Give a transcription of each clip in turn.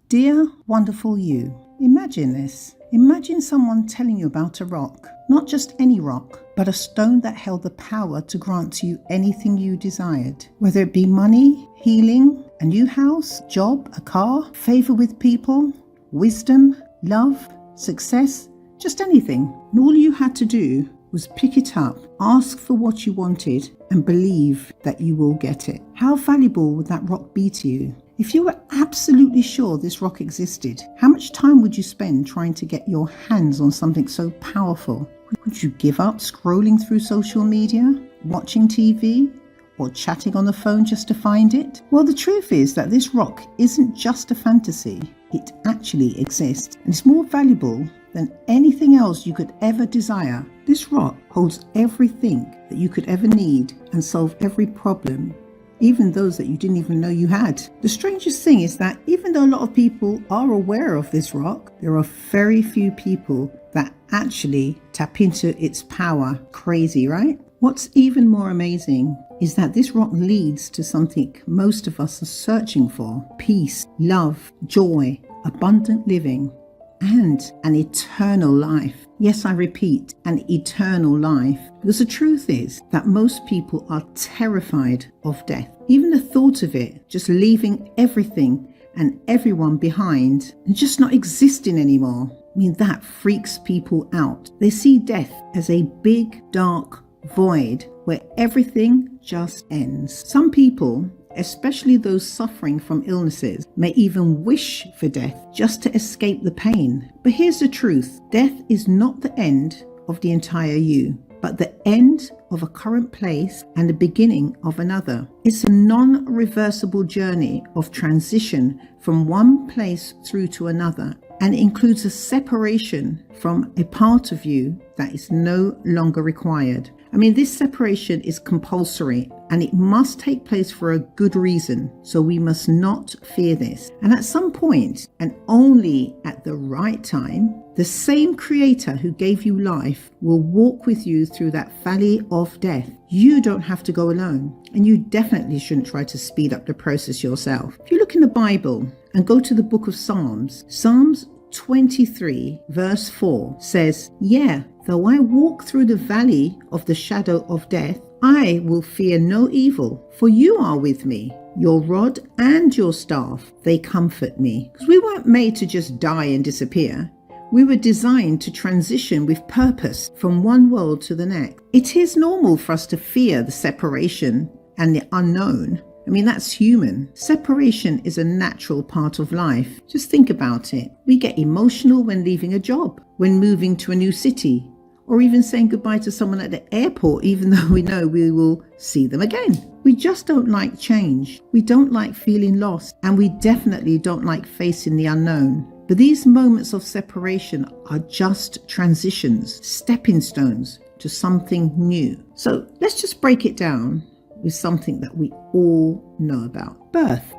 Dear wonderful you, imagine this. Imagine someone telling you about a rock, not just any rock, but a stone that held the power to grant you anything you desired, whether it be money, healing, a new house, job, a car, favor with people, wisdom, love, success, just anything. And all you had to do was pick it up, ask for what you wanted, and believe that you will get it. How valuable would that rock be to you? If you were absolutely sure this rock existed, how much time would you spend trying to get your hands on something so powerful? Would you give up scrolling through social media, watching TV, or chatting on the phone just to find it? Well, the truth is that this rock isn't just a fantasy. It actually exists, and it's more valuable than anything else you could ever desire. This rock holds everything that you could ever need and solve every problem, even those that you didn't even know you had. The strangest thing is that even though a lot of people are aware of this rock, there are very few people that actually tap into its power. Crazy, right? What's even more amazing is that this rock leads to something most of us are searching for: peace, love, joy, abundant living, and an eternal life. Yes, I repeat, an eternal life. Because the truth is that most people are terrified of death. Even the thought of it, just leaving everything and everyone behind and just not existing anymore, that freaks people out. They see death as a big, dark void where everything just ends. Some people, especially those suffering from illnesses, may even wish for death just to escape the pain. But here's the truth: death is not the end of the entire you, but the end of a current place and the beginning of another. It's a non-reversible journey of transition from one place through to another, and it includes a separation from a part of you that is no longer required. This separation is compulsory and it must take place for a good reason, so we must not fear this. And at some point, and only at the right time, the same creator who gave you life will walk with you through that valley of death. You don't have to go alone, and you definitely shouldn't try to speed up the process yourself. If you look in the Bible and go to the book of Psalms 23 verse 4 says, though I walk through the valley of the shadow of death, I will fear no evil, for you are with me. Your rod and your staff, they comfort me. Because we weren't made to just die and disappear. We were designed to transition with purpose from one world to the next. It is normal for us to fear the separation and the unknown. That's human. Separation is a natural part of life. Just think about it. We get emotional when leaving a job, when moving to a new city, or even saying goodbye to someone at the airport, even though we know we will see them again. We just don't like change. We don't like feeling lost, and we definitely don't like facing the unknown. But these moments of separation are just transitions, stepping stones to something new. So let's just break it down with something that we all know about. Birth.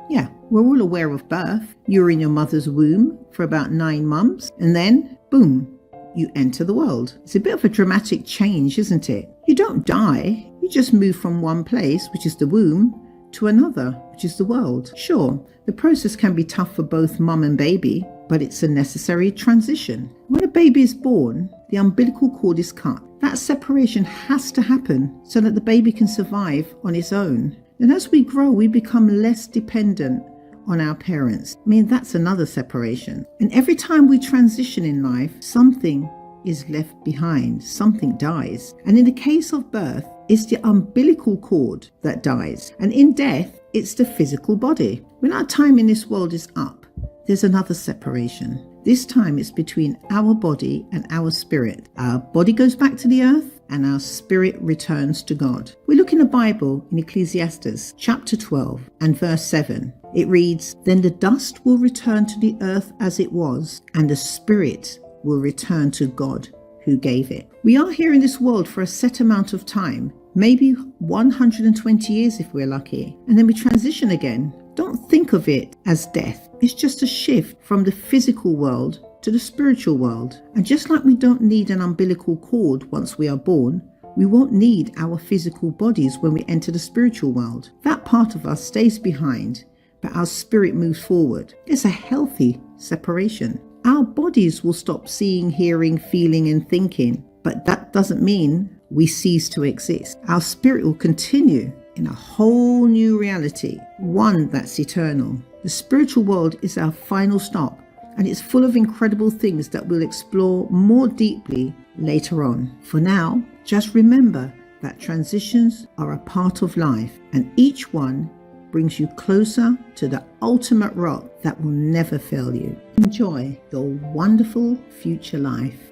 We're all aware of birth. You're in your mother's womb for about 9 months, and then boom, you enter the world. It's a bit of a dramatic change, isn't it? You don't die. You just move from one place, which is the womb, to another, which is the world. Sure, the process can be tough for both mum and baby, but it's a necessary transition. When a baby is born, the umbilical cord is cut. That separation has to happen so that the baby can survive on its own. And as we grow, we become less dependent on our parents. That's another separation. And every time we transition in life, something is left behind, something dies. And in the case of birth, it's the umbilical cord that dies. And in death, it's the physical body. When our time in this world is up, there's another separation. This time it's between our body and our spirit. Our body goes back to the earth and our spirit returns to God. We look in the Bible in Ecclesiastes chapter 12 and verse 7. It reads, "Then the dust will return to the earth as it was, and the spirit will return to God who gave it." We are here in this world for a set amount of time, maybe 120 years if we're lucky, and then we transition again. Don't think of it as death. It's just a shift from the physical world to the spiritual world. And just like we don't need an umbilical cord once we are born, we won't need our physical bodies when we enter the spiritual world. That part of us stays behind, but our spirit moves forward. It's a healthy separation. Our bodies will stop seeing, hearing, feeling, and thinking, but that doesn't mean we cease to exist. Our spirit will continue in a whole new reality, one that's eternal. The spiritual world is our final stop, and it's full of incredible things that we'll explore more deeply later on. For now, just remember that transitions are a part of life, and each one brings you closer to the ultimate rock that will never fail you. Enjoy your wonderful future life.